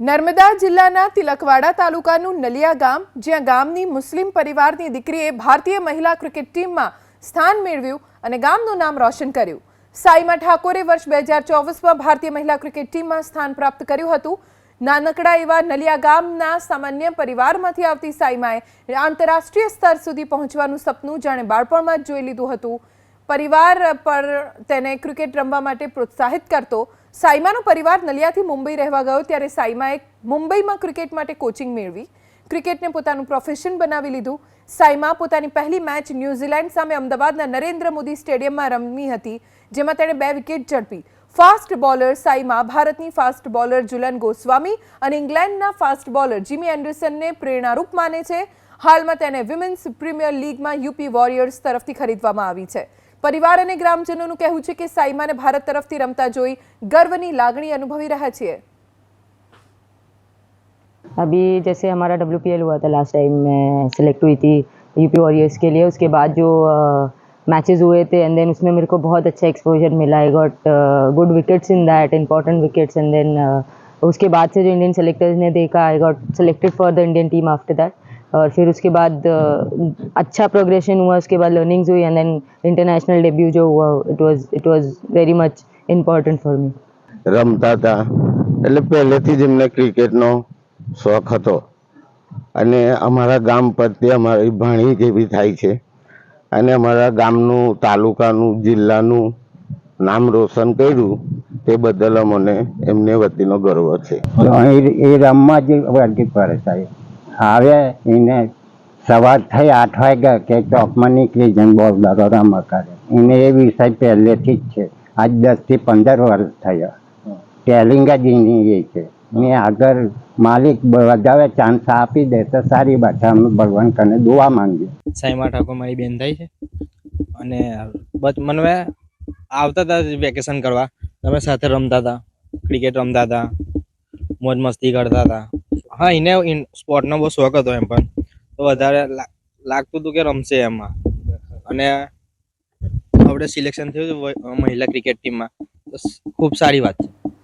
નર્મદા જિલ્લાના તિલકવાડા તાલુકાનું નલિયા ગામ, જ્યાં ગામની મુસ્લિમ પરિવારની દીકરીએ ભારતીય મહિલા ક્રિકેટ ટીમમાં સ્થાન મેળવ્યું અને ગામનું નામ રોશન કર્યું. સાઈમા ઠાકોરે વર્ષ 2024માં ભારતીય મહિલા ક્રિકેટ ટીમમાં સ્થાન પ્રાપ્ત કર્યું હતું. નાનકડા એવા નલિયા ગામના સામાન્ય પરિવારમાંથી આવતી સાઈમાએ આંતરરાષ્ટ્રીય સ્તર સુધી પહોંચવાનું સપનું જાણે બાળપણમાં જ જોઈ લીધું હતું. પરિવાર પર તેને ક્રિકેટ રમવા માટે પ્રોત્સાહિત કરતો સાઈમાનો પરિવાર નલિયાથી મુંબઈ રહેવા ગયો ત્યારે સાઈમાએ મુંબઈમાં ક્રિકેટ માટે કોચિંગ મેળવી ક્રિકેટને પોતાનું પ્રોફેશન બનાવી લીધું. સાઈમા પોતાની પહેલી મેચ ન્યૂઝીલેન્ડ સામે અમદાવાદના નરેન્દ્ર મોદી સ્ટેડિયમમાં રમી હતી, જેમાં તેણે 2 વિકેટ ઝડપી. ફાસ્ટ બોલર સાઈમા ભારતની ફાસ્ટ બોલર જુલન ગોસ્વામી અને ઇંગ્લેન્ડના ફાસ્ટ બોલર જીમી એન્ડરસનને પ્રેરણારૂપ માને છે. હાલમાં તેને વિમેન્સ પ્રીમિયર લીગમાં યુપી વોરિયર્સ તરફથી ખરીદવામાં આવી છે. परिवार અને ગ્રામજનોનું કહેવું છે કે સાઈમાને ભારત તરફથી રમતા જોઈ गर्वની લાગણી અનુભવી રહ્યા છીએ. अभी जैसे हमारा WPL हुआ था लास्ट टाइम, मैं सिलेक्ट हुई थी यूपी वॉरियर्स के लिए. उसके बाद जो मैचेस हुए थे एंड देन उसमें मेरे को बहुत अच्छा एक्सपोजर मिला. I got good wickets in that, important wickets. And then उसके बाद से जो इंडियन सेलेक्टर्स ने देखा, I got selected for the Indian team after that. और फिर उसके बाद अच्छा प्रोग्रेशन हुआ, उसके बाद लर्निंग्स हुई एंड देन इंटरनेशनल डेब्यू जो हुआ, it was very much important for me. રમતા હતા એટલે પહેલેથી જ એમને ક્રિકેટનો શોખ હતો અને અમારા ગામ પ્રત્યે અમારી ભાણી જેવી થાય છે અને અમારા ગામનું, તાલુકાનું, જિલ્લાનું નામ રોશન કર્યું તે બદલ અમને એમને વતીનો ગર્વ છે. એ રમવા જ વર્ગી પડે સાહેબ. હવે એને સવાર થઈ 8 વાગ્યા કે ચોકમાં નીકળી જઈને બોલરો રમવા કરે. એને એ વિષય પહેલેથી જ છે. આજ 10 થી 15 વર્ષ થયા. ટેલિંગ જ એની એ છે ને આગળ માલિક વધારે ચાન્સ આપી દે તો સારી વાત છે. અમે ભગવાન કને દુઆ માંગીએ. સાઈમા ઠાકોર મારી બેન થાય છે અને મને આવતા હતા વેકેશન કરવા, અમે સાથે રમતા હતા, ક્રિકેટ રમતા હતા, મોજ મસ્તી કરતા હતા. હા, એને સ્પોર્ટનો બહુ શોખ હતો એમ, પણ તો વધારે લાગતું હતું કે રમશે એમાં. અને આપણે સિલેક્શન થયું મહિલા ક્રિકેટ ટીમમાં, તો ખૂબ સારી વાત છે.